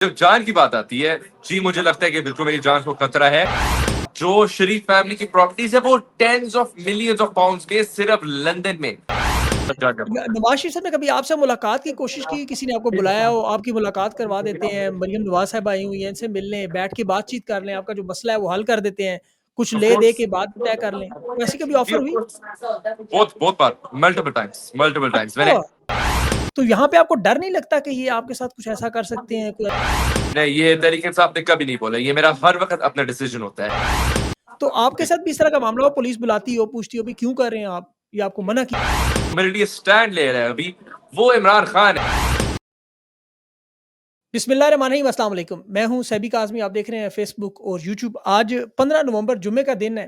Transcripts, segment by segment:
جب جان کی بات آتی ہے جی مجھے لگتا ہے کہ بالکل میری جان کو خطرہ ہے. جو شریف فیملی کی پراپرٹیز ہے وہ tens of millions of pounds میں صرف لندن میں. نواز شریف صاحب نے کبھی آپ سے ملاقات کی کوشش کی؟ کسی نے آپ کو بلایا ہو؟ آپ کی ملاقات کروا دیتے ہیں، مریم نواز صاحب آئی ہوئی ہیں، ان سے مل لیں، بیٹھ کے بات چیت کر لیں، آپ کا جو مسئلہ ہے وہ حل کر دیتے ہیں، کچھ لے دے کے بات طے کر لیں. ایسی کبھی آفر ہوئی؟ بہت بار ملٹیپل ٹائمز میں نے. اچھا، تو یہاں پہ آپ کو ڈر نہیں لگتا کہ یہ آپ کے ساتھ کچھ ایسا کر سکتے ہیں؟ نہیں، یہ طریقے سے آپ نے کبھی نہیں بولا. یہ میرا ہر وقت اپنا ڈیسیجن ہوتا ہے. تو آپ کے ساتھ بھی اس طرح کا معاملہ ہو، پولیس بلاتی ہو، پوچھتی ہو بھی کیوں کر رہے ہیں آپ، یا آپ کو منع کی؟ میرے لیے سٹینڈ لے رہا ہے ابھی وہ عمران خان ہے. بسم اللہ الرحمن الرحیم. السلام علیکم، میں ہوں سیبی کاظمی، آپ دیکھ رہے ہیں فیس بک اور یوٹیوب. آج 15 نومبر جمعے کا دن ہے.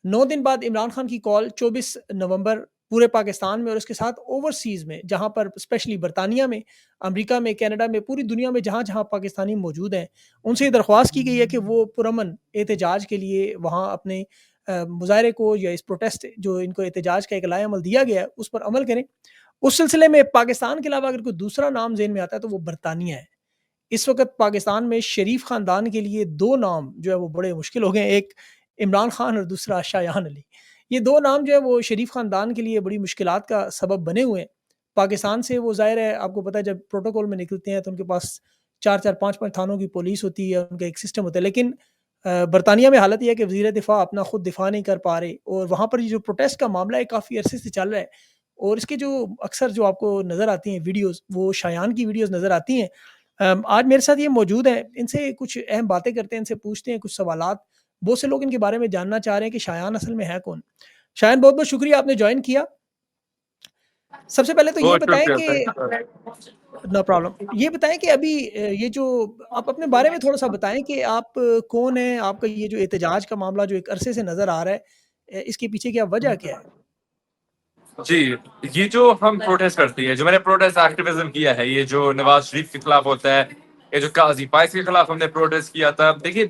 9 دن بعد عمران خان کی کال 24 نومبر پورے پاکستان میں اور اس کے ساتھ اوورسیز میں، جہاں پر اسپیشلی برطانیہ میں، امریکہ میں، کینیڈا میں، پوری دنیا میں جہاں جہاں پاکستانی موجود ہیں، ان سے یہ درخواست کی گئی ہے کہ وہ پرامن احتجاج کے لیے وہاں اپنے مظاہرے کو یا اس پروٹیسٹ جو ان کو احتجاج کا ایک لائحہ عمل دیا گیا ہے اس پر عمل کریں. اس سلسلے میں پاکستان کے علاوہ اگر کوئی دوسرا نام ذہن میں آتا ہے تو وہ برطانیہ ہے. اس وقت پاکستان میں شریف خاندان کے لیے 2 نام جو ہے وہ بڑے مشکل ہو گئے ہیں، ایک عمران خان اور دوسرا شایان علی. یہ 2 نام جو ہے وہ شریف خاندان کے لیے بڑی مشکلات کا سبب بنے ہوئے ہیں. پاکستان سے وہ ظاہر ہے، آپ کو پتہ ہے جب پروٹوکول میں نکلتے ہیں تو ان کے پاس 4 5 تھانوں کی پولیس ہوتی ہے، ان کا ایک سسٹم ہوتا ہے. لیکن برطانیہ میں حالت یہ ہے کہ وزیر دفاع اپنا خود دفاع نہیں کر پا رہے، اور وہاں پر یہ جو پروٹیسٹ کا معاملہ ہے کافی عرصے سے چل رہا ہے. اور اس کے جو اکثر جو آپ کو نظر آتی ہیں ویڈیوز، وہ شایان کی ویڈیوز نظر آتی ہیں. آج میرے ساتھ یہ موجود ہیں، ان سے کچھ اہم باتیں کرتے ہیں، ان سے پوچھتے ہیں کچھ سوالات. بہت سے لوگ ان کے بارے میں جاننا چاہ رہے ہیں کہ شایان اصل میں ہے کون. شایان، بہت بہت شکریہ آپ نے جوائن کیا. سب سے پہلے تو یہ بہت بتائیں شکریہ. کہ نو پرابلم، یہ بتائیں کہ ابھی یہ جو آپ اپنے بارے میں تھوڑا سا بتائیں کہ آپ کون ہیں، آپ کا یہ جو احتجاج کا معاملہ جو ایک عرصے سے نظر آ رہا ہے، اس کے پیچھے کیا وجہ کیا ہے؟ جی، یہ جو ہم پروٹیسٹ کرتی ہے، جو میں نے پروٹیسٹ ایکٹیویزم کیا ہے، یہ جو نواز شریف کے خلاف ہوتا ہے، یہ جو قاضی فائز کے خلاف ہم نے پروٹیسٹ کیا تھا. دیکھیے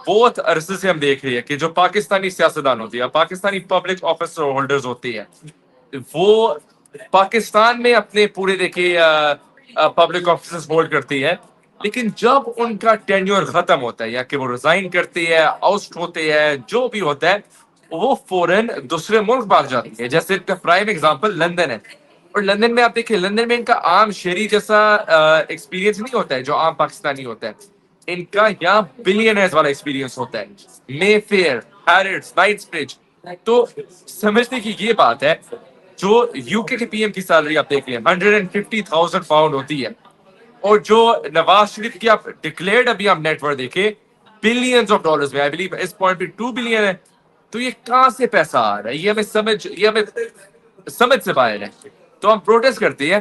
بہت عرصے سے ہم دیکھ رہے ہیں کہ جو پاکستانی سیاستدان ہوتی ہے، پاکستانی پبلک آفس ہولڈرز ہوتی ہے، وہ پاکستان میں اپنے پورے دیکھیے پبلک آفیسز ہولڈ کرتی ہے. لیکن جب ان کا ٹینیور ختم ہوتا ہے یا کہ وہ ریزائن کرتی ہے، آؤسٹ ہوتے ہیں، جو بھی ہوتا ہے، وہ فوراً دوسرے ملک بھاگ جاتی ہے. جیسے ان کا پرائم ایگزامپل لندن ہے. اور لندن میں آپ دیکھیں، لندن میں ان کا عام شہری جیسا ایکسپیرینس نہیں ہوتا ہے جو عام پاکستانی ہوتا ہے. ان کا یہاں بلینئرز والا ایکسپیرینس ہوتا ہے. مے فیئر، ہیرٹس، نائٹس برج. تو سمجھنے کی یہ بات ہے، جو یو کے پی ایم کی سیلری آپ دیکھ لیں 150,000 پاؤنڈ ہوتی ہے، اور جو نواز شریف کی آپ ڈکلیئرڈ ابھی آپ نیٹ ورتھ دیکھیں بلینز آف ڈالرز میں، آئی بلیو اس پوائنٹ پہ 2 بلین ہے. تو یہ کہاں سے پیسہ آ رہا ہے، یہ ہمیں سمجھ سے باہر ہے. تو ہم پروٹیسٹ کرتے ہیں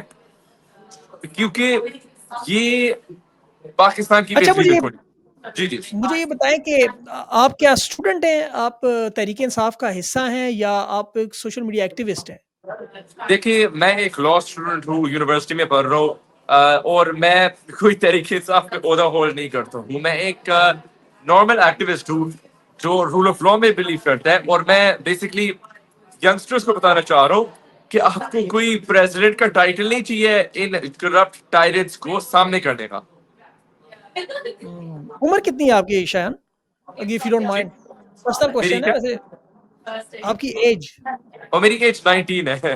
کیونکہ یہ پاکستان کی اچھا، بہتری بالکل. جی جی. مجھے یہ بتائیں کہ آپ کیا اسٹوڈنٹ ہیں، آپ تحریک انصاف کا حصہ ہیں، یا آپ ایک سوشل میڈیا ایکٹیوسٹ ہیں؟ دیکھیے میں ایک لا اسٹوڈنٹ ہوں، یونیورسٹی میں پڑھ رہا ہوں، اور میں کوئی طریقے سے آپ کا عہدہ ہولڈ نہیں کرتا ہوں. میں ایک نارمل ایکٹیوسٹ ہوں جو رول آف لا میں بلیو کرتا ہے. اور میں بیسکلی ینگسٹرز کو بتانا چاہ رہا ہوں کہ آپ کو کوئی پریزیڈنٹ کا ٹائٹل نہیں چاہیے ان کرپٹ ٹائرنٹس کو سامنے کرنے کا. عمر کتنی ہے آپ کی شایان، اگر if you don't mind? Personal میری کوشچن ہے ویسے، آپ کی ایج؟ اور میری ایج 19 ہے.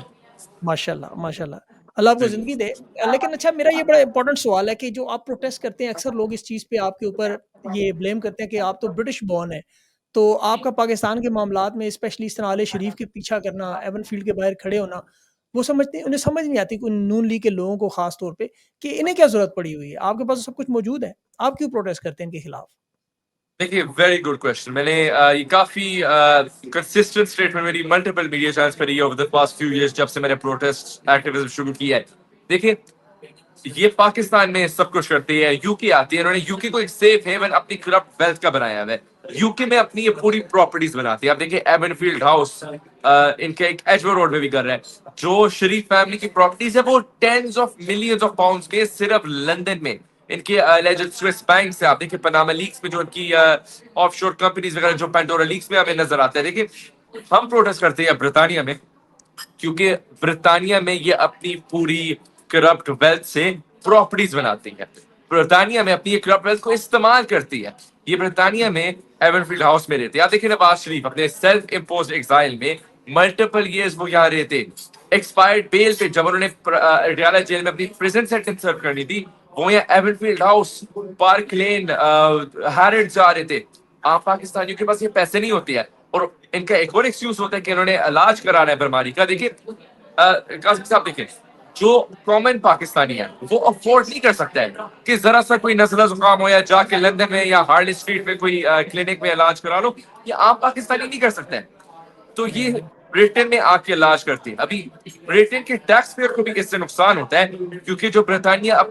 ماشاء اللہ ماشاء اللہ، اللہ آپ کو زندگی دے. لیکن اچھا، میرا یہ بڑا امپورٹنٹ سوال ہے کہ جو آپ پروٹیسٹ کرتے ہیں، اکثر لوگ اس چیز پہ آپ کے اوپر یہ بلیم کرتے ہیں کہ آپ تو برٹش بورن ہیں، تو آپ کا پاکستان کے معاملات میں اسپیشلی اس طرح علی شریف کے پیچھا کرنا، ایون فیلڈ کے باہر کھڑے ہونا، وہ سمجھتے ہیں، انہیں سمجھ نہیں آتی کہ نون لیگ کے لوگوں کو خاص طور پہ کہ انہیں کیا ضرورت پڑی ہوئی ہے، آپ کے پاس سب کچھ موجود ہے، آپ کیوں پروٹیسٹ کرتے ہیں ان کے خلاف؟ دیکھیے ویری گڈ کوشچن. میں نے یہ کافی کنسسٹنٹ اسٹیٹمنٹ میری ملٹیپل میڈیا چینلز پہ رہی ہے over the past few years جب سے میں نے پروٹیسٹ ایکٹیویزم شروع کیا ہے. دیکھیے یہ پاکستان میں سب کچھ کرتی ہے، یو کے آتی ہے، انہوں نے یو کے کو ایک سیف ہیون اپنی کرپٹ ویلتھ کا بنایا ہوا ہے. یو کے میں اپنی یہ پوری پراپرٹیز بناتی ہے. آپ دیکھیں ایون فیلڈ ہاؤس ان کے ایک ایجور روڈ میں بھی کر رہے ہیں. جو شریف فیملی کی پراپرٹیز ہے وہ tens of millions of pounds میں صرف لندن میں. ان کے alleged سوئس بینک سے آپ دیکھیں پناما لیکس میں جو ان کی آف شور کمپنیز وغیرہ جو پینڈورا لیکس میں ہمیں نظر آتا ہے. دیکھیں ہم پروٹیسٹ کرتے ہیں برطانیہ میں کیونکہ برطانیہ میں یہ اپنی پوری کرپٹ ویلتھ سے پراپرٹیز بناتی ہے. برطانیہ میں اپنی کلب ویلتھ کو استعمال کرتی ہے. یہ برطانیہ میں ایون فیلڈ ہاؤس میں رہتے. آپ دیکھیں نواز شریف اپنے سیلف امپوزڈ ایگزائل میں ملٹیپل ایئرز وہ یہاں رہتے. ایکسپائرڈ بیل پہ جب انہوں نے اڈیالہ جیل میں اپنی پریزن سینٹنس سرو کرنی تھی, وہ یہاں ایون فیلڈ ہاؤس, پارک لین, ہیرڈ جا رہے تھے. عام پاکستانیوں کے پاس یہ پیسے نہیں ہوتے ہیں, اور ان کا ایک اور ایکسکیوز ہوتا ہے کہ انہوں نے علاج کرانا ہے بیماری کا. دیکھیے قاسم صاحب, دیکھیں جو کامن پاکستانی ہے وہ افورڈ نہیں کر سکتا ہے کہ ذرا سا کوئی نزلہ زکام ہو یا جا کے لندن میں یا ہارلے اسٹریٹ میں کوئی کلینک میں علاج کرا لو, یہ عام پاکستانی نہیں کر سکتا ہے. تو یہ برٹن میں آ کے علاج کرتے ہیں. ابھی برٹن کے ٹیکس پیئر کو بھی اس سے نقصان ہوتا ہے, کیونکہ جو برطانیہ اب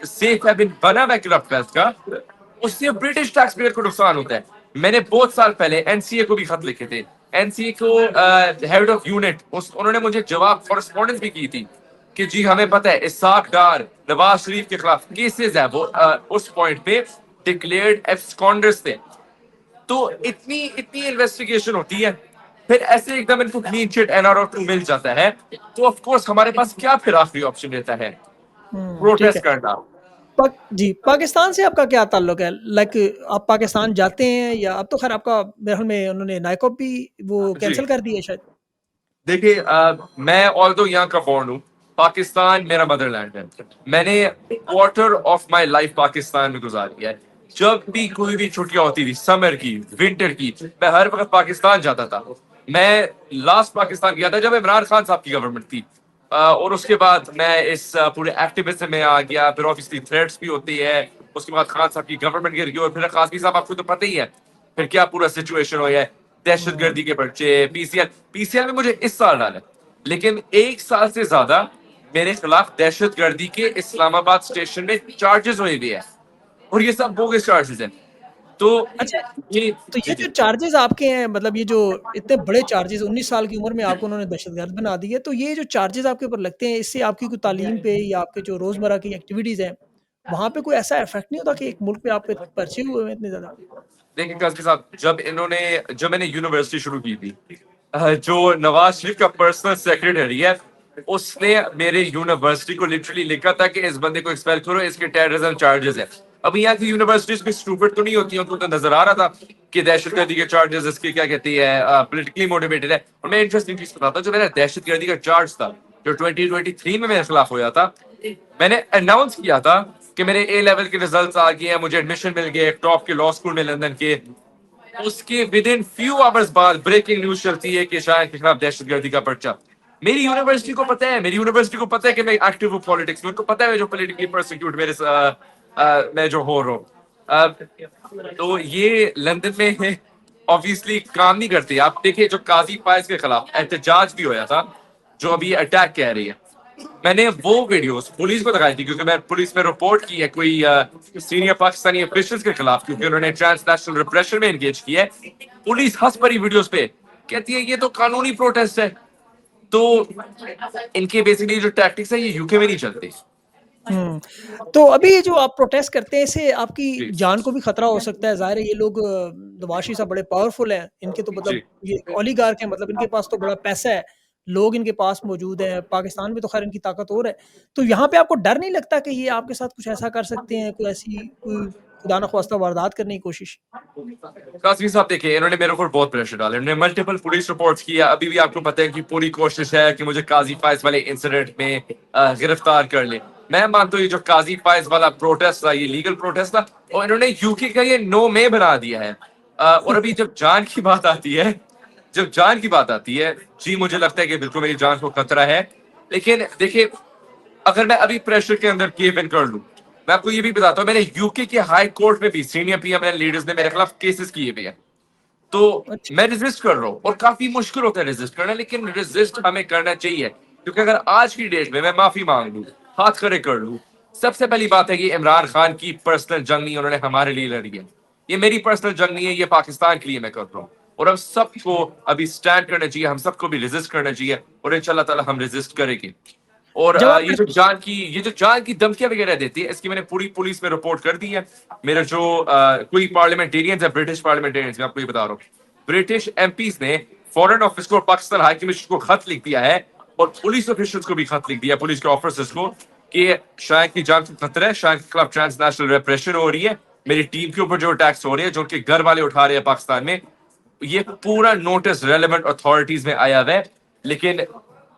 سیف ہیون بنا ہوا ہے کلب ویلتھ کا, اس سے برٹش ٹیکس پیئر کو نقصان ہوتا ہے. میں نے بہت سال پہلے این سی اے کو بھی خط لکھے تھے. این سی اے کو ہیڈ آف یونٹ انہوں نے مجھے جواب کورسپونڈنس بھی کی تھی کہ جی ہمیں پتہ ہے اسحاق ڈار نواز شریف کے خلاف کیسز ہے, وہ اس پوائنٹ پہ ڈکلیئرڈ ایبسکانڈرز تھے. تو اتنی انویسٹیگیشن ہوتی ہے, پھر ایسے ایک دم ان کو clean chit N R O 2 مل جاتا ہے, تو آف کورس ہمارے پاس کیا پھر آخری آپشن رہتا ہے, ٹھیک ہے. پروٹیسٹ کرنا. جی پاکستان سے آپ کا کیا تعلق ہے؟ لائک آپ پاکستان جاتے ہیں یا اب تو خیر آپ کا میرے خیال میں انہوں نے نائکوپ بھی وہ کینسل کر دی ہے شاید. دیکھیے میں آلدو یہاں کا بورن ہوں, پاکستان میرا مدر لینڈ ہے. میں نے quarter of my life Pakistan میں گزاری ہے. جب بھی کوئی بھی چھٹیاں ہوتی تھی, سمر کی, ونٹر کی, میں ہر وقت پاکستان جاتا تھا. میں لاسٹ پاکستان گیا تھا جب عمران خان صاحب کی گورنمنٹ تھی, اور اس کے بعد میں اس پورے ایکٹیویزم میں آ گیا. پھر آبویسلی تھریٹس بھی ہوتی ہے, اس کے بعد خان صاحب کی گورنمنٹ گر گئی, اور پھر قاسمی صاحب آپ کو تو پتہ ہی ہے پھر کیا پورا سچویشن ہو ہے, دہشت گردی کے پرچے, پی سی ایل میں مجھے اس سال ڈالا, لیکن 1 سال سے زیادہ میرے خلاف دہشت گردی کے اسلام آباد اسٹیشن میں چارجز ہوئے ہوئے ہیں, اور یہ سب بوگس چارجز ہیں. تو اچھا, یہ تو یہ جو چارجز آپ کے ہیں, مطلب یہ جو اتنے بڑے چارجز 19 سال کی عمر میں آپ کو انہوں نے دہشت گرد بنا دی ہے, تو یہ جو چارجز آپ کے اوپر لگتے ہیں, اس سے آپ کی کوئی تعلیم پہ یا آپ کے جو روزمرہ کی ایکٹیویٹیز ہیں وہاں پہ کوئی ایسا افیکٹ نہیں ہوتا کہ ایک ملک پہ آپ پہ پرچے ہوئے ہیں اتنے زیادہ؟ دیکھیں قاسمی صاحب, جب میں نے یونیورسٹی شروع کی تھی, جو نواز شریف کا پرسنل سیکرٹری ہے, اس نے میرے یونیورسٹی کو لٹرلی لکھا تھا کہ اس بندے کو ایکسپیل کرو, اس کے ٹیررزم چارجز ہیں. اب یہاں کی یونیورسٹیز بھی اسٹوپڈ تو نہیں ہوتی ہیں, ان کو تو نظر آ رہا تھا کہ دہشت گردی کے چارجز اس کی کیا کہتی ہے پولیٹیکلی موٹیویٹڈ ہے. اور میں انٹرسٹنگ چیز بتاتا ہوں, جو میرا دہشت گردی کا چارج تھا جو 2023 میں میرے خلاف ہوا تھا, میں نے اناؤنس کیا تھا کہ میرے اے لیول کے ریزلٹس آ گئے ہیں, مجھے ایڈمیشن مل گئے ٹاپ کے لا اسکول میں لندن کے. اس کے ود ان فیو آورز بعد بریکنگ نیوز چلتی ہے کہ شاید کے خلاف دہشت گردی کا پرچہ. میری یونیورسٹی کو پتہ ہے, کہ میں ایکٹیو ہوں پالیٹکس میں, ان کو پتہ ہے جو پولیٹیکلی پرسیکیوٹ میں جو ہو رہا ہوں. تو یہ لندن میں آبویسلی کام نہیں کرتی. آپ دیکھیں جو قاضی فائز کے خلاف احتجاج بھی ہوا تھا, جو ابھی اٹیک کہہ رہی ہے, میں نے وہ ویڈیوز پولیس کو دکھائی تھی, کیونکہ میں پولیس میں رپورٹ کی ہے کوئی سینئر پاکستانی افیشلز کے خلاف, کیونکہ انہوں نے ٹرانس نیشنل ریپریشن میں انگیج کیا ہے. پولیس ہنس پڑی ویڈیوز پہ, کہتی ہے یہ تو قانونی پروٹیسٹ ہے. تو ان کے بیسکلی جو ٹیکٹکس ہیں یہ یو کے میں نہیں چلتے. تو ابھی جو آپ پروٹیسٹ کرتے ہیں, اس سے آپ کی جان کو بھی خطرہ ہو سکتا ہے. ظاہر ہے یہ لوگ نواز شریف صاحب بڑے پاورفل ہیں, ان کے تو مطلب یہ اولیگارک ہیں, مطلب ان کے پاس تو بڑا پیسہ ہے, لوگ ان کے پاس موجود ہیں. پاکستان میں تو خیر ان کی طاقت اور ہے, تو یہاں پہ آپ کو ڈر نہیں لگتا کہ یہ آپ کے ساتھ کچھ ایسا کر سکتے ہیں, کوئی خدا نخواستہ واردات کرنے کی کوشش؟ قاسمی صاحب دیکھیں, انہوں نے میرے اوپر بہت پریشر ڈالا, انہوں نے ملٹیپل پولیس رپورٹس کیا. ابھی بھی آپ کو پتہ ہے کہ پوری کوشش ہے کہ مجھے قاضی فائز والے انسیڈنٹ میں گرفتار کر لیں. میں مانتا ہوں یہ جو قاضی فائز والا پروٹیسٹ تھا یہ لیگل پروٹیسٹ تھا, اور انہوں نے یو کے کا یہ نو میں بنا دیا ہے. اور ابھی جب جان کی بات آتی ہے, جی مجھے لگتا ہے کہ بالکل میری جان کو خطرہ ہے. لیکن دیکھیں, اگر میں ابھی پریشر کے اندر کیو ان کر لوں, میں آپ کو یہ بھی بتاتا ہوں, میں نے یو کے ہائی کورٹ میں بھی senior P M L leaders نے میرے خلاف کیسز کیے ہوئے ہیں. تو میں ریزسٹ کر رہا ہوں, اور کافی مشکل ہوتا ہے ریزسٹ کرنا, لیکن ریزسٹ ہمیں کرنا چاہیے, کیونکہ اگر آج کی ڈیٹ میں معافی مانگ لوں, ہاتھ کھڑے کر لوں, سب سے پہلی بات ہے کہ عمران خان کی پرسنل جنگ نہیں, انہوں نے ہمارے لیے لڑی ہے. یہ میری پرسنل جنگ نہیں ہے, یہ پاکستان کے لیے میں کر رہا ہوں. اور ہم سب کو ابھی سٹینڈ کرنا چاہیے, ہم سب کو بھی ریزسٹ کرنا چاہیے, اور انشاءاللہ تعالی ہم ریزسٹ کریں گے. اور یہ جو جان کی دھمکیاں وغیرہ دیتی ہے, اس کی میں نے پوری پولیس میں رپورٹ کر دی ہے. میرے جو کوئی پارلیمنٹیرینز ہیں, برٹش پارلیمنٹیرینز, میں آپ کو یہ بتا رہا ہوں, برٹش ایم پیز نے فورن آفس کو اور پاکستان ہائی کمیشن کو خط لکھ دیا ہے, اور پولیس آفیشلز کو بھی خط لکھ دیا, پولیس کے آفیسرز کو, کہ شاہ کی جان کو خطرہ ہے, شاہ کے خلاف ٹرانس نیشنل ریپریشن ہو رہی ہے, میری ٹیم کے اوپر جو اٹیکس ہو رہے ہیں جو ان کے گھر والے اٹھا رہے ہیں پاکستان میں, یہ پورا نوٹس ریلیونٹ اتھارٹیز میں آیا ہوا ہے. لیکن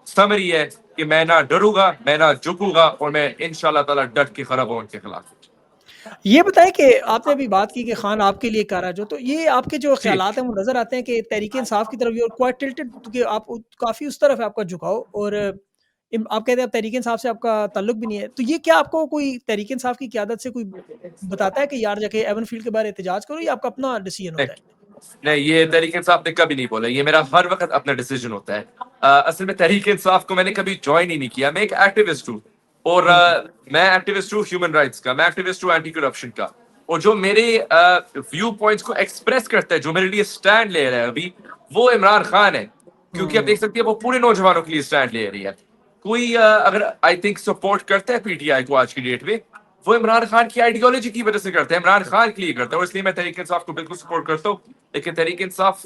سمری ہے کہ میں نہ ڈروں گا, میں نہ جھکوں گا, اور میں انشاءاللہ تعالیٰ ڈٹ کے کھڑا ہوں ان کے خلاف. یہ بتائیں کہ آپ نے ابھی بات کی کہ خان آپ کے لیے کارا جو, تو یہ آپ کے جو جی خیالات ہیں وہ نظر آتے ہیں کہ تحریک انصاف کی طرف کوائٹ ٹلٹڈ, کہ آپ کافی اس طرف ہے آپ کا جھکاؤ, اور آپ کہتے ہیں اب تحریک انصاف سے آپ کا تعلق بھی نہیں ہے, تو یہ کیا آپ کو کوئی تحریک انصاف کی قیادت سے کوئی بتاتا ہے کہ یار جا کے ایون فیلڈ کے بارے احتجاج کرو, یا آپ کا اپنا ڈیسیژن ہوتا ہے؟ نہیں, یہ تحریک انصاف نے کبھی نہیں بولا, یہ میرا ہر وقت اپنا ڈیسیجن ہوتا ہے. اصل میں تحریک انصاف کو میں نے کبھی جوائن ہی نہیں کیا, میں ایک ایکٹیوسٹ ہوں, اور میں ایکٹیوسٹ ہوں ہیومن رائٹس کا, میں ایکٹیوسٹ ہوں اینٹی کرپشن کا, اور جو میرے ویو پوائنٹس کو ایکسپریس کرتا ہے, جو میرے لیے سٹینڈ لے رہا ہے ابھی, وہ عمران خان ہے. کیونکہ آپ دیکھ سکتے ہیں وہ پورے نوجوانوں کے لیے سٹینڈ لے رہی ہے. کوئی اگر آئی تھنک سپورٹ کرتا ہے پی ٹی آئی کو آج کی ڈیٹ میں, وہ عمران خان کی آئیڈیالوجی کی وجہ سے کرتا ہے, عمران خان کے لیے کرتا ہے, اور اس لیے میں تحریک انصاف کو بالکل سپورٹ کرتا ہوں. لیکن تحریک انصاف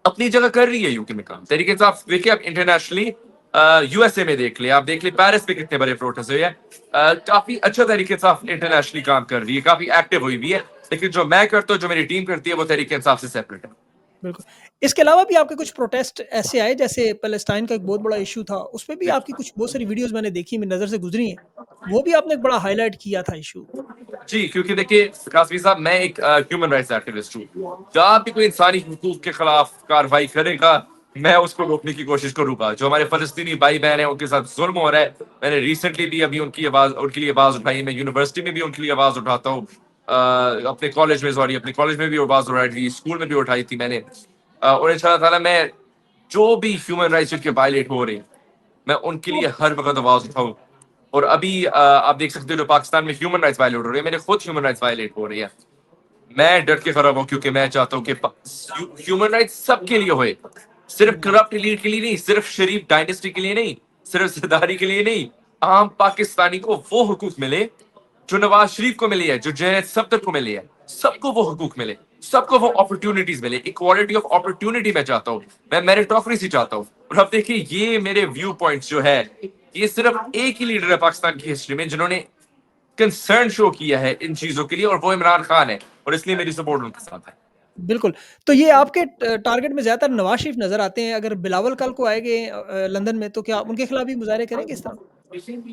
اپنی جگہ کر رہی ہے یو کے میں کام. تحریک انصاف دیکھیے آپ انٹرنیشنلی یو ایس اے میں دیکھ لیں, آپ دیکھ لیں پیرس میں کتنے بڑے پروٹیسٹ ہوئے ہیں, کافی اچھا تحریک انصاف انٹرنیشنلی کام کر رہی ہے, کافی ایکٹیو ہوئی بھی ہے. لیکن جو میں کرتا ہوں, جو میری ٹیم کرتی ہے, وہ تحریک انصاف سے سیپریٹ ہے. بالکل. اس کے علاوہ بھی آپ کے کچھ پروٹیسٹ ایسے آئے, جیسے پیلسٹائن کا ایک بہت بڑا ایشو تھا, اس پہ بھی جی آپ کی کچھ بہت ساری ویڈیوز میں نے دیکھی, میں نظر سے گزری ہیں, وہ بھی آپ نے ایک بڑا ہائی لائٹ کیا تھا ایشو. جی, کیونکہ دیکھیے قاسمی صاحب, میں ایک ہیومن رائٹس ایکٹیوسٹ ہوں. جہاں بھی کوئی انسانی حقوق کے خلاف کارروائی کرے گا, میں اس کو روکنے کی کوشش کروں گا. جو ہمارے فلسطینی بھائی بہن ہیں ان کے ساتھ ظلم ہو رہا ہے, میں نے ریسنٹلی بھی ابھی ان کے لیے آواز اٹھائی. میں یونیورسٹی میں بھی ان کے لیے آواز اٹھاتا ہوں, اپنے کالج میں, اپنے کالج میں بھی آواز اٹھائی تھی, اسکول میں بھی اٹھائی تھی میں نے. اور ان شاء اللہ تعالیٰ میں جو بھی ہیومن رائٹس کے وائلیٹ ہو رہے ہیں, میں ان کے لیے ہر وقت آواز اٹھاؤں. اور ابھی آپ دیکھ سکتے ہو جو پاکستان میں ہیومن رائٹس وائلیٹ ہو رہی ہے, میرے خود ہیومن رائٹس وائلیٹ ہو رہی ہے. میں ڈٹ کے خراب ہوں, کیونکہ میں چاہتا ہوں کہ ہیومن رائٹس سب کے لیے ہوئے, صرف کرپٹ لیڈ کے لیے نہیں, صرف شریف ڈائنیسٹی کے لیے نہیں, صرف زرداری کے لیے نہیں. عام پاکستانی کو وہ حقوق ملے جو نواز شریف کو ملی ہے, جو جنید صفدر کو ملی ہے, سب کو وہ حقوق ملے, سب کو وہ اپرچونٹیز ملے. اکوالٹی آف اپرچونٹی میں چاہتا ہوں, میں میریٹوکریسی چاہتا ہوں. اور اب دیکھیے یہ میرے ویو پوائنٹس جو ہے, یہ صرف ایک ہی لیڈر ہے پاکستان کی ہسٹری میں جنہوں نے کنسرن شو کیا ہے ان چیزوں کے لیے, اور وہ عمران خان ہے, اور اس لیے میری سپورٹ ان کے ساتھ ہے. بالکل. تو یہ آپ کے ٹارگٹ میں زیادہ تر نواز شریف نظر آتے ہیں. اگر بلاول کل کو آئے گے لندن میں, تو کیا ان کے خلاف بھی مظاہرے کریں گے اس طرح؟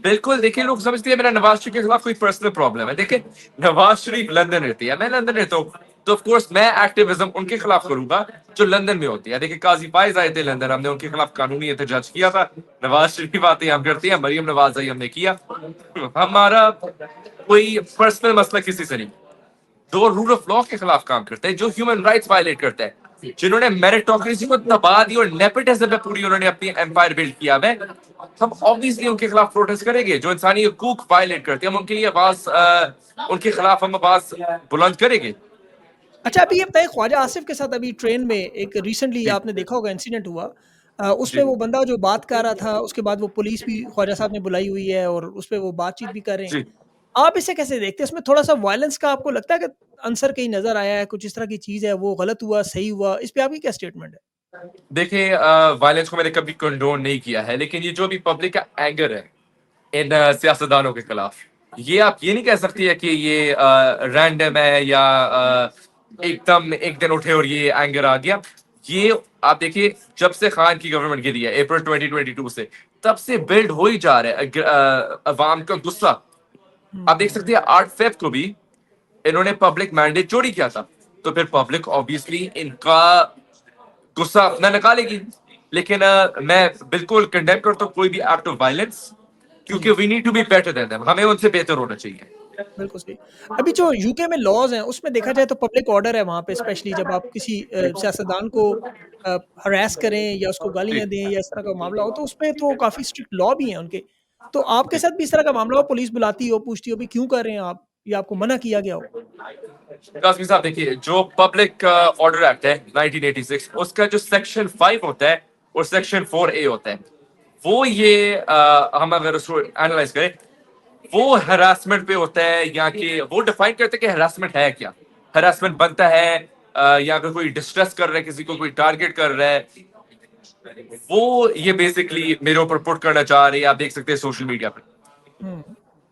بالکل. دیکھیں لوگ سمجھتے ہیں میرا نواز شریف کے خلاف کوئی پرسنل پرابلم ہے. دیکھیں نواز شریف لندن رہتی ہے, میں لندن رہتا ہوں, تو آف کورس میں ایکٹیویزم ان کے خلاف کروں گا جو لندن میں ہوتی ہے. دیکھیں قاضی فائز آئے تھے لندن, ہم نے ان کے خلاف قانونی احتجاج کیا تھا. نواز شریف کی باتیں ہم کرتے ہیں, مریم نواز آئی ہم نے کیا. ہمارا کوئی پرسنل مسئلہ کسی سے نہیں. جو رول آف لا کے خلاف کام کرتے ہیں, جو ہیومن رائٹس وائلیٹ کرتے ہیں, جنہوں نے میریٹوکریسی کو دبا دی اور نیپوٹزم میں پوری انہوں نے اپنی امپائر بلڈ کیا ہے, ہم obviously ان کے خلاف پروٹیسٹ کریں گے. جو انسانی حقوق وائلیٹ کرتے ہیں, ہم ان کے لیے آواز, ان کے خلاف ہم آواز بلند کریں گے. اچھا, ابھی یہ بتائیں, خواجہ آصف کے ساتھ ابھی ٹرین میں ایک ریسنٹلی جی آپ نے دیکھا ہوگا انسیڈنٹ ہوا, اس جی پہ وہ بندہ جو بات کر رہا تھا, اس کے بعد وہ پولیس بھی خواجہ صاحب نے بلائی ہوئی ہے, اور اس پہ وہ بات چیت بھی کر رہے ہیں. جی. آپ اسے کیسے دیکھتے ہیں؟ اس میں تھوڑا سا وائلنس کا آپ کو لگتا ہے کہ عنصر کہیں نظر آیا ہے, کچھ اس طرح کی چیز ہے, وہ غلط ہوا, صحیح ہوا, اس پہ آپ کی کیا اسٹیٹمنٹ ہے؟ دیکھیں وائلنس کو میں نے کبھی کنڈون نہیں کیا ہے, لیکن یہ جو بھی پبلک کا اینگر ہے ان سیاستدانوں کے خلاف, یہ آپ یہ نہیں کہہ سکتی ہے کہ یہ رینڈم ہے یا ایک دم ایک دن اٹھے اور یہ اینگر آ گیا. یہ آپ دیکھیے جب سے خان کی گورنمنٹ گری ہے اپریل 2022 سے, تب سے بلڈ ہو ہی جا رہا ہے عوام کا غصہ. آپ دیکھ سکتے ہیں 8 فیب کو بھی انہوں نے پبلک مینڈیٹ چوری کیا تھا, تو پھر پبلک obviously ان کا غصہ اپنا نکالے گی. لیکن میں بالکل کنڈیم کرتا ہوں کوئی بھی ایکٹ آف وائلنس, کیونکہ we need to be better than them, ہمیں ان سے بہتر ہونا چاہیے. بالکل صحیح. ابھی جو یو کے میں لاز ہیں, اس میں دیکھا جائے تو پبلک آرڈر ہے وہاں پہ, اسپیشلی جب آپ کسی سیاستدان کو ہراس کریں یا اس کو جی گالیاں دیں یا اس طرح کا معاملہ ہو, تو اس پہ تو کافی اسٹرکٹ لا بھی ہیں ان کے. تو آپ کے ساتھ بھی اس طرح کا معاملہ ہو, پولیس بلاتی ہو, پوچھتی ہو بھی کیوں کر رہے ہیں آپ, یا آپ کو منع کیا گیا ہو؟ قاسمی صاحب دیکھیے, جو پبلک آرڈر ایکٹ ہے 1986, اس کا جو سیکشن 5 ہوتا ہے اور سیکشن 4A ہوتا ہے, وہ یہ ہم اگر اس کو اینالائز کریں, وہ ہراسمنٹ پہ ہوتا ہے, یا کہ وہ ڈیفائن کرتے ہیں کہ ہراسمنٹ ہے کیا. ہراسمنٹ بنتا ہے یا اگر کوئی ڈسٹریس کر رہا ہے, کسی کو کوئی ٹارگیٹ کر رہا ہے, وہ یہ بیسکلی میرے اوپر پٹ کرنا چاہ رہے ہیں. آپ دیکھ سکتے ہیں سوشل میڈیا پہ.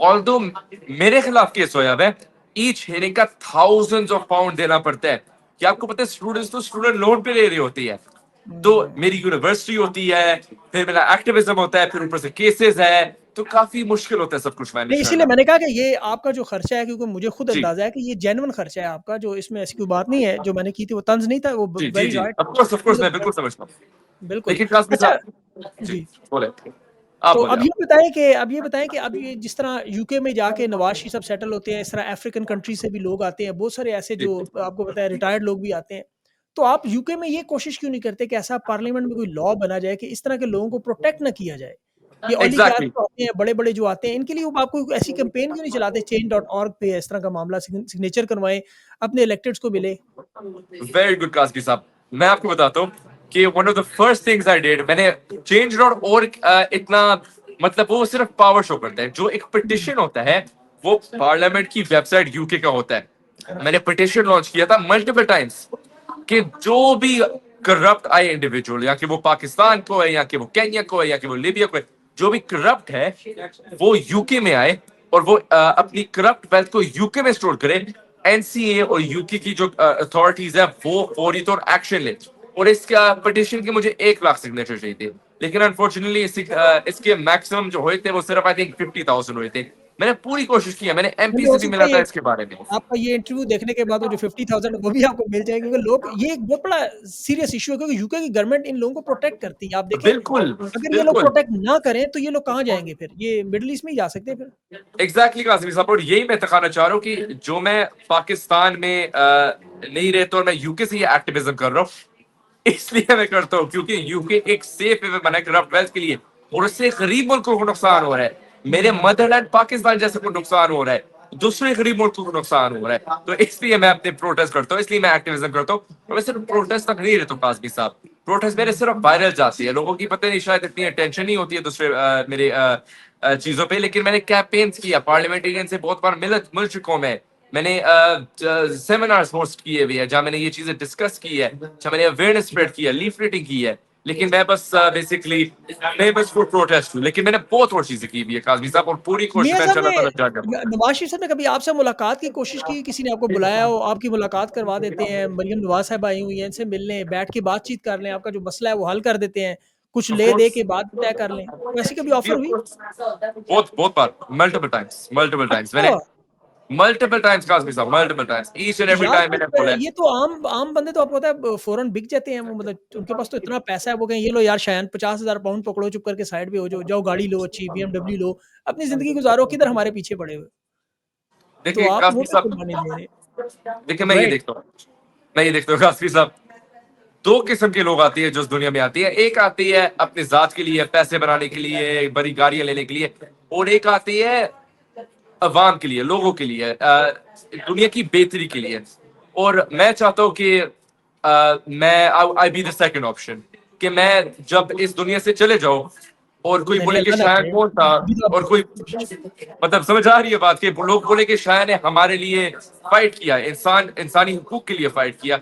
although میرے خلاف کیس ہوا ہے ایچ ہیرنگ کا thousands of pound دینا پڑتا ہے کہ آپ کو پتہ ہے اسٹوڈنٹس تو اسٹوڈنٹ لون پہ لے رہی ہوتی ہے تو میری یونیورسٹی ہوتی ہے پھر میرا ایکٹیویزم ہوتا ہے پھر اوپر سے کیسز ہے تو کافی مشکل ہوتا ہے سب کچھ نہیں مینیج اسی کرنا. لیے میں نے کہا کہ یہ آپ کا جو خرچہ ہے کیونکہ مجھے خود جی اندازہ ہے کہ یہ جینون خرچہ ہے آپ کا جو اس میں ایسی کوئی بات نہیں ہے جو میں نے کی تھی وہ طنز نہیں تھا وہ جی جی ویری جی رائٹ آف کورس میں بالکل سمجھتا ہوں بالکل لیکن قاسمی اچھا صاحب جی جی بولے آپ تو بولے اب یہ بتائیں کہ اب یہ جس طرح یو کے میں جا کے نواز شریف صاحب سیٹل ہوتے ہیں اس طرح افریقن کنٹری سے بھی لوگ آتے ہیں بہت سارے ایسے جی جو آپ کو پتا ہے ریٹائرڈ لوگ بھی آتے ہیں تو آپ یو کے میں یہ کوشش کیوں نہیں کرتے کہ ایسا پارلیمنٹ میں کوئی لا بنا جائے کہ اس طرح کے لوگوں کو پروٹیکٹ نہ کیا جائے یہ اولیگارک ایگزیکٹلی جو آتے ہیں بڑے بڑے جو آتے ہیں ان کے لیے آپ کو ایسی کیمپین کیوں نہیں چلاتے change.org پہ اس طرح کا معاملہ سگنیچر کروائیں اپنے الیکٹڈس کو ملے ویری گڈ قاسمی صاحب میں آپ کو بتاتا ہوں کہ one of the first things I did میں نے چینج ڈاٹ اورگ اتنا مطلب وہ صرف پاور شو کرتا ہے جو ایک پٹیشن ہوتا ہے وہ پارلیمنٹ کی ویب سائٹ یو کے کا ہوتا ہے میں نے پٹیشن لانچ کیا تھا ملٹیپل ٹائمس کہ جو بھی کرپٹ آئے انڈیویجول یا کہ وہ پاکستان کو ہے یا کہ وہ کینیا کو ہے یا کہ وہ لیبیا کو ہے جو بھی کرپٹ ہے وہ یو کے میں آئے اور وہ اپنی کرپٹ ویلتھ کو یو کے میں اسٹور کرے این سی اے اور یو کے کی جو اتھارٹیز ہے وہ فوری طور ایکشن لے اور اس کا پٹیشن کے مجھے 1 لاکھ سگنیچر چاہیے تھے لیکن انفارچونیٹلی اس کے میکسیمم جو ہوئے تھے وہ صرف آئی تھنک 50,000 ہوئے تھے میں نے پوری کوشش کی ہے میں نے ایم پی ہو سے بھی سکتا ملا ہے تھا یہ اس کے بارے میں آپ کا یہ انٹرویو دیکھنے کے بعد وہ جو 50,000 وہ بھی آپ کو مل جائے کیونکہ لوگ یہ ایک بہت بڑا سیریس ایشو ہے کیونکہ یو کے کی گورنمنٹ ان لوگوں کو پروٹیکٹ کرتی ہے آپ دیکھیں بالکل اگر یہ لوگ بالکل پروٹیکٹ نہ کریں تو یہ لوگ کہاں جائیں گے پھر یہ مڈل ایسٹ میں ہی جا سکتے ہیں پھر ایگزیکٹلی قاسمی صاحب اور یہی میں دکھانا چاہ رہا ہوں کہ جو میں پاکستان میں نہیں رہتا اور میں یو کے سے یہ ایکٹیویزم کر رہا ہوں اس لیے میں کرتا ہوں کیونکہ یو کے ایک سیف ہیون بنا ہے کرپٹ ویلتھ کے لیے اور اس سے غریب ملکوں کو نقصان ہو رہا ہے میرے مدر لینڈ پاکستان جیسے کو نقصان ہو رہا ہے دوسرے غریب ملکوں کو نقصان ہو رہا ہے تو اس لیے میں اپنے پروٹیسٹ کرتا ہوں اس لیے میں ایکٹیویزم کرتا ہوں اور میں صرف پروٹیسٹ تک نہیں رہتا ہوں قاسمی صاحب پروٹیسٹ میرے صرف وائرل جاتی ہے لوگوں کی پتہ نہیں شاید اتنی اٹینشن نہیں ہوتی ہے دوسرے میرے چیزوں پہ لیکن میں نے کیمپینز کیا پارلیمنٹرین سے بہت بار مل چکا ہوں میں نے سیمینارز ہوسٹ کیے ہوئے ہیں جہاں میں نے یہ چیزیں ڈسکس کی ہے جہاں میں نے اویئرنیس اسپریڈ کی ہے لیفلیٹنگ کی ہے لیکن میں بس بیسکلی فیمس فور پروٹیسٹ ہوں لیکن میں نے بہت اور چیزیں کی ہوئی ہے قاسمی صاحب اور پوری کوشش میاں میں صاحب انشاء اللہ تعالیٰ کیا کروں نے نواز شریف صاحب نے کبھی آپ سے ملاقات کی کوشش کی کسی نے آپ کو بلایا ہو آپ کی ملاقات کروا دیتے ہیں مریم نواز صاحب آئی ہوئی ہیں ان سے مل لیں بیٹھ کے بات چیت کر لیں آپ کا جو مسئلہ ہے وہ حل کر دیتے ہیں کچھ Of لے دے course. کے بات طے کر لیں تو ایسی کبھی جی آفر of ہوئی course. بہت بار ملٹیپل ٹائمس میں نے اچھا ملٹیپل ٹائمس قاسمی صاحب multiple times each and every یار ٹائم میں نے بولا یہ تو عام بندے تو آپ کو پتا ہے فوراً بک جاتے ہیں وہ مطلب ان کے پاس تو اتنا پیسہ ہے وہ کہیں یہ لو یار شایان 50,000 پاؤنڈ پکڑو چپ کر کے سائڈ پہ ہو جاؤ گاڑی لو اچھی بی ایم ڈبلیو لو اپنی زندگی گزارو کدھر ہمارے پیچھے پڑے ہوئے تو دیکھیے آپ وہ قاسمی کیا صاحب قربانی دے رہے دیکھیے گو اہیڈ میں یہ دیکھتا ہوں قاسمی صاحب 2 قسم کے لوگ آتی ہے جو اس دنیا میں آتی ہے ایک آتی ہے اپنی ذات کے لیے پیسے بنانے کے لیے بڑی گاڑیاں لینے کے لیے اور ایک آتی ہے عوام کے لیے لوگوں کے لیے دنیا کی بہتری کے لیے اور میں چاہتا ہوں کہ میں آئی بی دا سیکنڈ آپشن کہ میں جب اس دنیا سے چلے جاؤں اور کوئی نہیں بولے کہ اللہ نہ شاید کرے کون تھا ابھی تو اور کوئی مطلب سمجھ آ رہی ہے بات کہ لوگ بولے کہ شاید نے ہمارے لیے فائٹ کیا انسانی حقوق کے لیے فائٹ کیا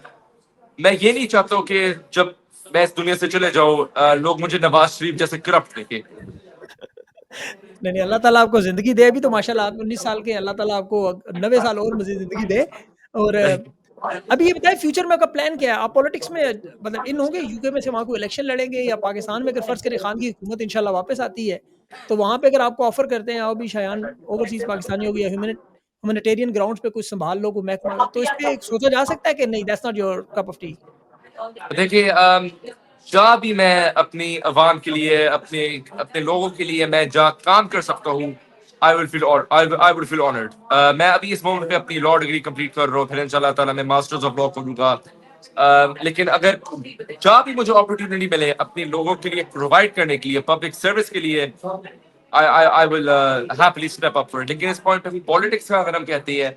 میں یہ نہیں چاہتا ہوں کہ جب میں اس دنیا سے چلے جاؤں لوگ مجھے نواز شریف جیسے کرپٹ دیکھے نہیں اللہ تعالیٰ آپ کو زندگی دے ابھی تو ماشاء اللہ آپ 19 سال کے ہیں اللہ تعالیٰ آپ کو 90 سال اور مزید زندگی دے اور ابھی یہ بتائیں فیوچر میں آپ کا پلان کیا ہے آپ پولیٹکس میں مطلب ان ہوں گے یو کے میں سے وہاں کو الیکشن لڑیں گے یا پاکستان میں اگر فرض کریں خان کی حکومت انشاءاللہ واپس آتی ہے تو وہاں پہ اگر آپ کو آفر کرتے ہیں اور بھی شایان اوورسیز پاکستانی ہو گیا ہیومینیٹیرین گراؤنڈز پہ کچھ سنبھال لو کوئی محکمہ تو اس پہ سوچا جا سکتا ہے کہ نہیں that's not your cup of T دیکھیے جہاں بھی میں اپنی عوام کے لیے اپنے لوگوں کے لیے میں جہاں کام کر سکتا ہوں I would feel honored. میں ابھی اس مومنٹ پہ اپنی لاء ڈگری کمپلیٹ کر رہا ہوں پھر انشاءاللہ تعالیٰ میں ماسٹرز آف لاء کروں گا لیکن اگر جہاں بھی مجھے اپرچونٹی ملے اپنے لوگوں کے لیے پرووائڈ کرنے کے لیے پبلک سروس کے لیے I will happily step up for it. لیکن اس پوائنٹ پہ پالیٹکس کا اگر ہم کہتے ہیں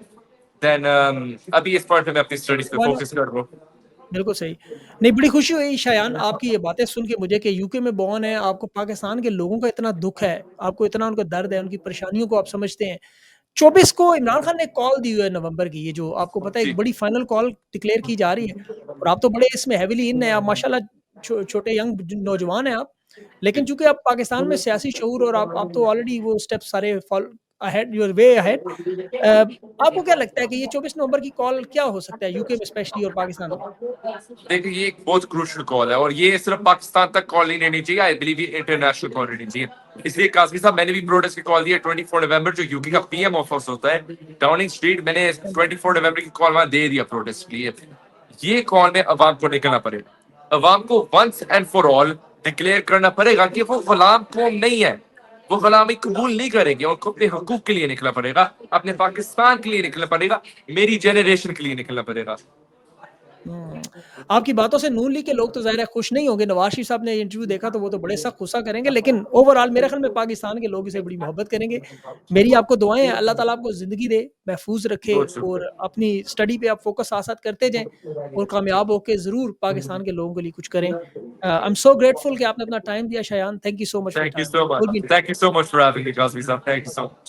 دین ابھی اس پوائنٹ پہ میں اپنی اسٹڈیز پہ فوکس کر رہا ہوں بالکل صحیح نہیں بڑی خوشی ہوئی شایان آپ کی یہ باتیں سن کے مجھے کہ یو کے میں بورن ہے آپ کو پاکستان کے لوگوں کا اتنا دکھ ہے آپ کو اتنا ان کا درد ہے ان کی پریشانیوں کو آپ سمجھتے ہیں 24 کو عمران خان نے کال دی ہوئی ہے نومبر کی یہ جو آپ کو پتا ہے جی ایک بڑی فائنل کال ڈکلیئر کی جا رہی ہے اور آپ تو بڑے اس میں ہیویلی ان ہیں آپ ماشاءاللہ چھوٹے ینگ نوجوان ہیں آپ لیکن چونکہ آپ پاکستان میں سیاسی شعور اور آپ تو آلریڈی وہ سٹیپ سارے ahead, you're way ahead. آپ کو کیا لگتا ہے کہ یہ 24 نومبر کی کال کیا ہو سکتا ہے یوکے میں اسپیشلی اور پاکستان میں؟ دیکھیں یہ ایک بہت کروشل کال ہے اور یہ صرف پاکستان تک کال نہیں رہنی چاہیے, آئی بلیو یہ انٹرنیشنل کال رہنی چاہیے. اس لیے قاسمی صاحب میں نے بھی پروٹیسٹ کی کال دی ہے 24 نومبر جو یوکے کا پی ایم آفس ہوتا ہے ڈاؤننگ اسٹریٹ, میں نے 24 نومبر کی کال وہاں دے دیا پروٹیسٹ کے لیے. یہ کال میں عوام کو نکلنا پڑے گا, عوام کو once and for all declare کرنا پڑے گا کہ وہ غلام قوم نہیں ہے, وہ غلامی قبول نہیں کریں گے, ان کو اپنے حقوق کے لیے نکلنا پڑے گا, اپنے پاکستان کے لیے نکلنا پڑے گا, میری جنریشن کے لیے نکلنا پڑے گا. آپ کی باتوں سے نون لیگ کے لوگ تو ظاہر ہے خوش نہیں ہوں گے. نواز شریف صاحب نے یہ انٹرویو دیکھا تو وہ تو بڑے سخت غصہ کریں گے, لیکن اوور آل میرے خیال میں پاکستان کے لوگ اسے بڑی محبت کریں گے. میری آپ کو دعائیں ہیں, اللہ تعالیٰ آپ کو زندگی دے, محفوظ رکھے, اور اپنی اسٹڈی پہ آپ فوکس ساتھ ساتھ کرتے جائیں اور کامیاب ہو کے ضرور پاکستان کے لوگوں کے لیے کچھ کریں. آئی ایم سو گریٹفل کہ آپ نے اپنا ٹائم دیا Shayan. Thank you so much. Thank you so much. Thank you so much for having me, Qasmi Saab. Thank you so much.